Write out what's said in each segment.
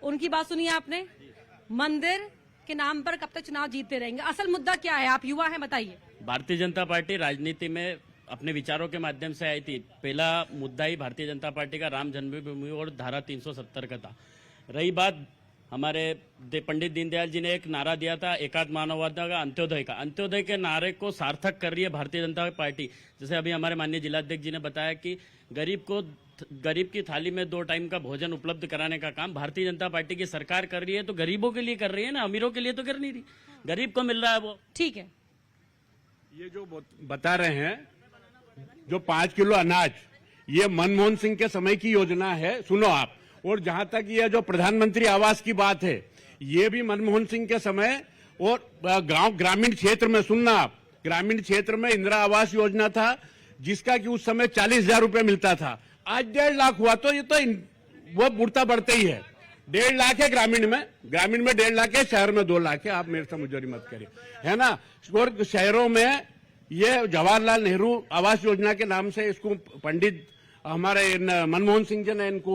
उनकी बात सुनिए आपने। मंदिर के नाम पर कब तक चुनाव जीतते रहेंगे? असल मुद्दा क्या है? आप युवा हैं, बताइए। भारतीय जनता पार्टी राजनीति में अपने विचारों के माध्यम से आई थी। पहला मुद्दा ही भारतीय जनता पार्टी का राम जन्मभूमि और धारा 370 का था। रही बात हमारे पंडित दीनदयाल जी ने एक नारा दिया था एकात्म मानववाद का, अंत्योदय का। अंत्योदय के नारे को सार्थक कर रही है भारतीय जनता पार्टी। जैसे अभी हमारे माननीय जिलाध्यक्ष जी ने बताया कि गरीब की थाली में 2 टाइम का भोजन उपलब्ध कराने का काम भारतीय जनता पार्टी की सरकार कर रही है। तो गरीबों के लिए कर रही है ना, अमीरों के लिए तो कर नहीं रही। गरीब को मिल रहा है वो। ठीक है, ये जो बता रहे हैं, जो 5 किलो अनाज, ये मनमोहन सिंह के समय की योजना है, सुनो आप। और जहां तक ये जो प्रधानमंत्री आवास की बात है, ये भी मनमोहन सिंह के समय और ग्रामीण क्षेत्र में, सुनना आप, ग्रामीण क्षेत्र में इंदिरा आवास योजना था जिसका कि उस समय 40,000 रुपए मिलता था। आज 1.5 लाख हुआ। तो ये तो वो बढ़ता बढ़ते ही है। 1.5 लाख है ग्रामीण में 1.5 लाख है, शहर में 2 लाख है। आप मेरे से मुजरी मत करिए, है ना। और शहरों में ये जवाहरलाल नेहरू आवास योजना के नाम से इसको पंडित हमारे मनमोहन सिंह जी ने इनको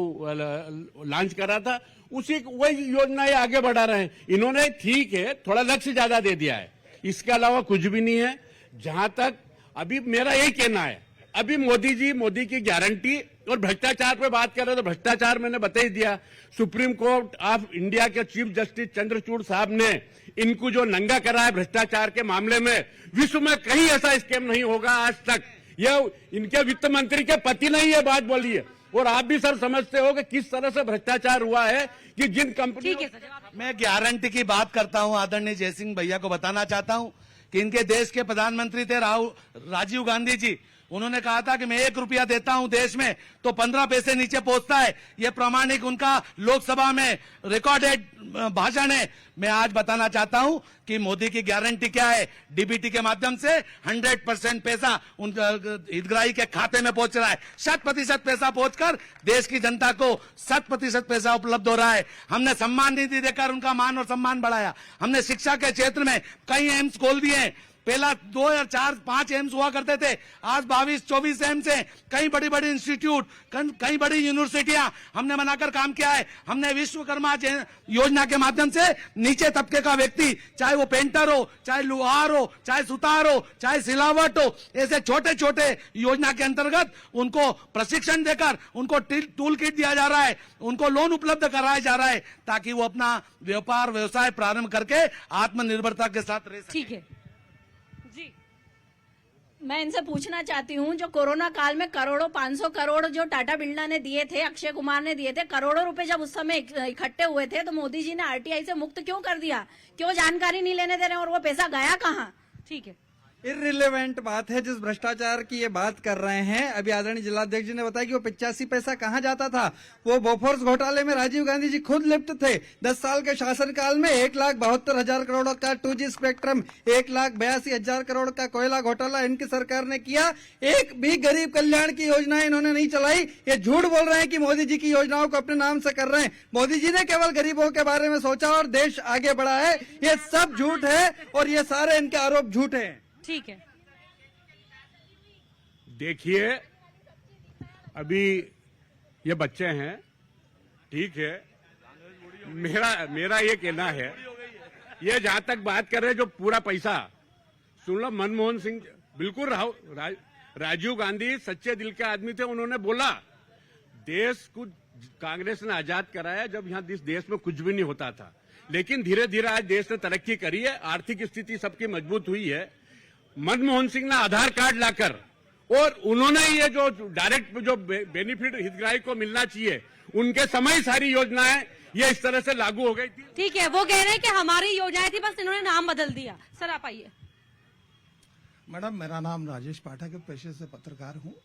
लॉन्च करा था। वही योजना ये आगे बढ़ा रहे हैं इन्होंने। ठीक है, थोड़ा लक्ष्य ज्यादा दे दिया है, इसके अलावा कुछ भी नहीं है। जहां तक अभी मेरा यही कहना है, अभी मोदी की गारंटी और भ्रष्टाचार पे बात कर रहे हो तो भ्रष्टाचार मैंने बता ही दिया। सुप्रीम कोर्ट ऑफ इंडिया के चीफ जस्टिस चंद्रचूड़ साहब ने इनको जो नंगा करा है भ्रष्टाचार के मामले में, विश्व में कहीं ऐसा स्कैम नहीं होगा आज तक। ये इनके वित्त मंत्री के पति ने ये बात बोली है। और आप भी सर समझते हो कि किस तरह से भ्रष्टाचार हुआ है कि जिन कंपनी। मैं गारंटी की बात करता हूं। आदरणीय जयसिंह भैया को बताना चाहता हूं कि इनके देश के प्रधानमंत्री थे राजीव गांधी जी। उन्होंने कहा था कि मैं 1 रुपया देता हूं देश में तो 15 पैसे नीचे पहुंचता है। यह प्रामाणिक उनका लोकसभा में रिकॉर्डेड भाषण है। मैं आज बताना चाहता हूं कि मोदी की गारंटी क्या है। डीबीटी के माध्यम से 100% पैसा उन हितग्राही के खाते में पहुंच रहा है। 100% पैसा पहुंचकर देश की जनता को 100% पैसा उपलब्ध हो रहा है। हमने सम्मान निधि देकर उनका मान और सम्मान बढ़ाया। हमने शिक्षा के क्षेत्र में कई एम्स खोल दिए हैं। पहला 2004-5 एम्स हुआ करते थे, आज 22-24 एम्स हैं। कई बड़ी बड़ी इंस्टीट्यूट, कई बड़ी यूनिवर्सिटियां हमने बनाकर काम किया है। हमने विश्वकर्मा योजना के माध्यम से नीचे तबके का व्यक्ति, चाहे वो पेंटर हो, चाहे लुहार हो, चाहे सुतार हो, चाहे सिलावट हो, ऐसे छोटे छोटे योजना के अंतर्गत उनको प्रशिक्षण देकर उनको टूल किट दिया जा रहा है, उनको लोन उपलब्ध कराया जा रहा है ताकि वो अपना व्यापार व्यवसाय प्रारंभ करके आत्मनिर्भरता के साथ रह सके। ठीक है जी। मैं इनसे पूछना चाहती हूँ, जो कोरोना काल में करोड़ों 500 करोड़ जो टाटा बिरला ने दिए थे, अक्षय कुमार ने दिए थे, करोड़ों रुपए जब उस समय इकट्ठे हुए थे तो मोदी जी ने आरटीआई से मुक्त क्यों कर दिया? क्यों जानकारी नहीं लेने दे रहे और वो पैसा गया कहाँ? ठीक है, इररिलेवेंट बात है जिस भ्रष्टाचार की ये बात कर रहे हैं। अभी आदरणीय जिलाध्यक्ष जी ने बताया कि वो 85 पैसा कहाँ जाता था। वो बोफोर्स घोटाले में राजीव गांधी जी खुद लिप्त थे। 10 साल के शासनकाल में 1,72,000 करोड़ का 2G स्पेक्ट्रम, 1,82,000 करोड़ का कोयला घोटाला इनकी सरकार ने किया। एक भी गरीब कल्याण की योजना इन्होंने नहीं चलाई। ये झूठ बोल रहे हैं कि मोदी जी की योजनाओं को अपने नाम से कर रहे हैं। मोदी जी ने केवल गरीबों के बारे में सोचा और देश आगे बढ़ा है। ये सब झूठ है और ये सारे इनके आरोप झूठ है। ठीक है। देखिए, अभी ये बच्चे हैं, ठीक है। मेरा ये कहना है, ये जहां तक बात कर रहे हैं जो पूरा पैसा, सुन लो, मनमोहन सिंह बिल्कुल राजीव गांधी सच्चे दिल के आदमी थे। उन्होंने बोला देश को कांग्रेस ने आजाद कराया जब यहाँ देश में कुछ भी नहीं होता था। लेकिन धीरे धीरे आज देश ने तरक्की करी है, आर्थिक स्थिति सबकी मजबूत हुई है। मनमोहन सिंह ने आधार कार्ड लाकर और उन्होंने ये जो डायरेक्ट जो बेनिफिट हितग्राही को मिलना चाहिए, उनके समय सारी योजनाएं ये इस तरह से लागू हो गई थी। ठीक है, वो कह रहे हैं कि हमारी योजनाएं थी, बस इन्होंने नाम बदल दिया। सर आप आइए। मैडम, मेरा नाम राजेश पाठक है, पेशे से पत्रकार हूँ।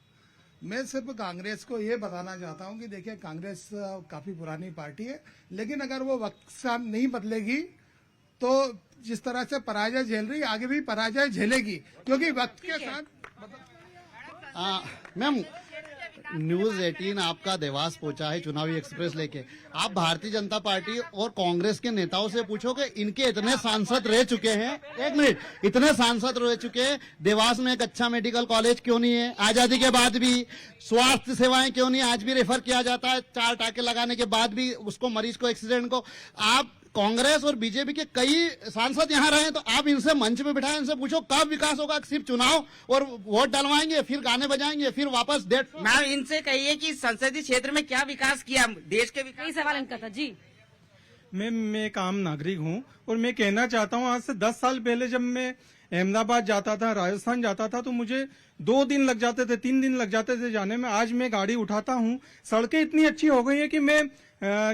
मैं सिर्फ कांग्रेस को ये बताना चाहता हूँ कि देखिए, कांग्रेस काफी पुरानी पार्टी है, लेकिन अगर वो वक्त के साथ नहीं बदलेगी तो जिस तरह से पराजय झेल रही, आगे भी पराजय झेलेगी, क्योंकि वक्त के साथ। मैम, न्यूज 18 आपका देवास पहुंचा है चुनावी एक्सप्रेस लेके। आप भारतीय जनता पार्टी और कांग्रेस के नेताओं से पूछो कि इनके इतने सांसद रह चुके हैं, एक मिनट, इतने सांसद रह चुके हैं, देवास में एक अच्छा मेडिकल कॉलेज क्यों नहीं है? आजादी के बाद भी स्वास्थ्य सेवाएं क्यों नहीं? आज भी रेफर किया जाता है, 4 टाके लगाने के बाद भी उसको, मरीज को, एक्सीडेंट को। आप कांग्रेस और बीजेपी के कई सांसद यहाँ रहे हैं, तो आप इनसे मंच में बिठाएं, इनसे पूछो कब विकास होगा? सिर्फ चुनाव और वोट डलवाएंगे, फिर गाने बजाएंगे, फिर वापस डेट। मैम इनसे कहिए कि संसदीय क्षेत्र में क्या विकास किया देश के विकास। कई सवाल इनका था जी। मैं एक आम नागरिक हूं और मैं कहना चाहता हूं, आज से 10 साल पहले जब मैं अहमदाबाद जाता था, राजस्थान जाता था, तो मुझे 2 दिन लग जाते थे, 3 दिन लग जाते थे जाने में। आज मैं गाड़ी उठाता हूं, सड़कें इतनी अच्छी हो गई है कि मैं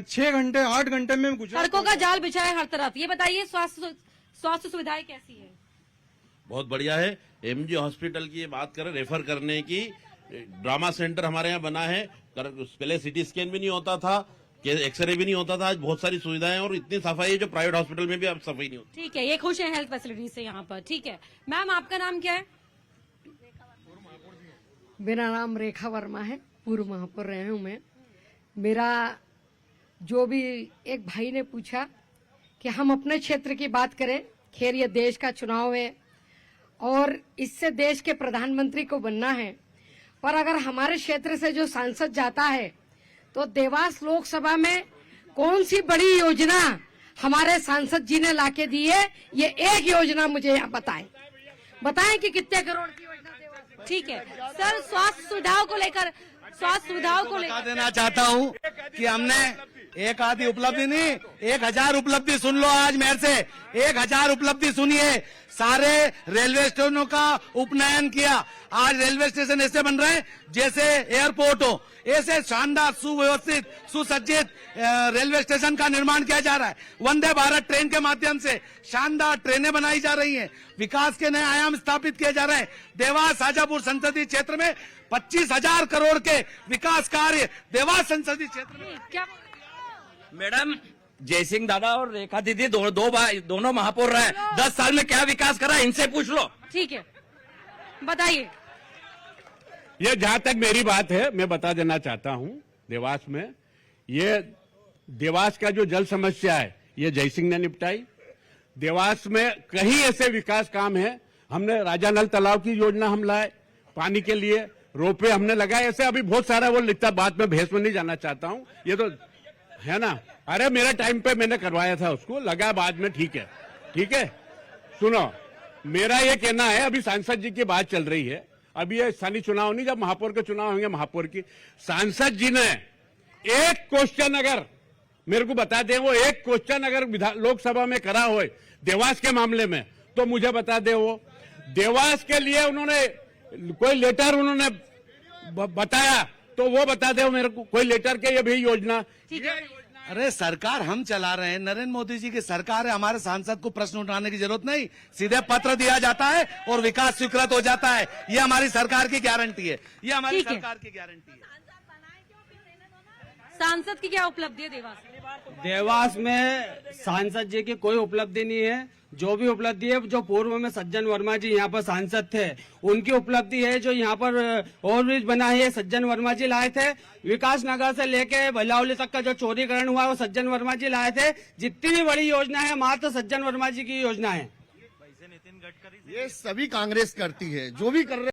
6 घंटे 8 घंटे में गुजरात। सड़कों का जाल बिछा है हर तरफ। ये बताइए स्वास्थ्य सुविधाएं कैसी है? बहुत बढ़िया है। एमजी हॉस्पिटल की ये बात करें, रेफर करने की, ड्रामा सेंटर हमारे यहाँ बना है। पहले सिटी स्कैन भी नहीं होता था, एक्सरे भी नहीं होता था। आज बहुत सारी सुविधाएं और इतनी सफाई है जो प्राइवेट हॉस्पिटल में भी अब सफाई नहीं होती। ठीक है, ये खुश है हेल्थ फैसिलिटी से यहाँ पर। ठीक है मैम, आपका नाम क्या है? मेरा नाम रेखा वर्मा है, पूर्व महापौर रहे हूँ मैं। मेरा जो भी एक भाई ने पूछा कि हम अपने क्षेत्र की बात करें, खैर ये देश का चुनाव है और इससे देश के प्रधानमंत्री को बनना है, पर अगर हमारे क्षेत्र से जो सांसद जाता है तो देवास लोकसभा में कौन सी बड़ी योजना हमारे सांसद जी ने लाके दी है, ये एक योजना मुझे यहाँ बताएं कि कितने करोड़ की योजना देवास। ठीक है सर, स्वास्थ्य सुविधाओं को लेकर बता देना चाहता हूँ कि हमने एक आधी उपलब्धि नहीं, 1000 उपलब्धि सुन लो आज मेरे से। 1000 उपलब्धि सुनिए। सारे रेलवे स्टेशनों का उपनयन किया। आज रेलवे स्टेशन ऐसे बन रहे हैं जैसे एयरपोर्ट हो। ऐसे शानदार, सुव्यवस्थित, सुसज्जित रेलवे स्टेशन का निर्माण किया जा रहा है। वंदे भारत ट्रेन के माध्यम से शानदार ट्रेनें बनाई जा रही हैं। विकास के नए आयाम स्थापित किए जा रहे हैं। देवास शाजापुर संसदीय क्षेत्र में 25,000 करोड़ के विकास कार्य देवास संसदीय क्षेत्र में। क्या मैडम जयसिंह दादा और रेखा दीदी दोनों महापौर रहे, 10 साल में क्या विकास करा इनसे पूछ लो। ठीक है, बताइए। ये जहां तक मेरी बात है, मैं बता देना चाहता हूं, देवास में ये देवास का जो जल समस्या है ये जयसिंह ने निपटाई। देवास में कई ऐसे विकास काम है। हमने राजा नल तालाब की योजना हम लाए, पानी के लिए रोपवे हमने लगाए। ऐसे अभी बहुत सारा, वो लिखता, बात में भेस में नहीं जाना चाहता हूं, ये तो है ना। अरे मेरे टाइम पे मैंने करवाया था, उसको लगा बाद में। ठीक है सुनो, मेरा ये कहना है, अभी सांसद जी की बात चल रही है। अभी ये स्थानीय चुनाव नहीं, जब महापौर के चुनाव होंगे, महापौर की, सांसद जी ने एक क्वेश्चन अगर मेरे को बता दें, वो एक क्वेश्चन अगर लोकसभा में करा हो देवास के मामले में, तो मुझे बता दे। वो देवास के लिए उन्होंने कोई लेटर उन्होंने बताया तो वो बता दे मेरे को, कोई लेटर के ये भी योजना। ठीक है, अरे सरकार हम चला रहे हैं, नरेंद्र मोदी जी की सरकार है। हमारे सांसद को प्रश्न उठाने की जरूरत नहीं, सीधे पत्र दिया जाता है और विकास स्वीकृत हो जाता है। ये हमारी सरकार की गारंटी है, ये हमारी सरकार की गारंटी है। सांसद की क्या उपलब्धि है देवास? देवास में सांसद जी की कोई उपलब्धि नहीं है। जो भी उपलब्धि है, जो पूर्व में सज्जन वर्मा जी यहाँ पर सांसद थे, उनकी उपलब्धि है। जो यहाँ पर ओवरब्रिज बना है, सज्जन वर्मा जी लाए थे। विकास नगर से लेके भलावली तक का जो चौड़ीकरण हुआ, वो सज्जन वर्मा जी लाए थे। जितनी भी बड़ी योजना है, मात्र सज्जन वर्मा जी की योजना है। ये सभी कांग्रेस करती है, जो भी कर रहे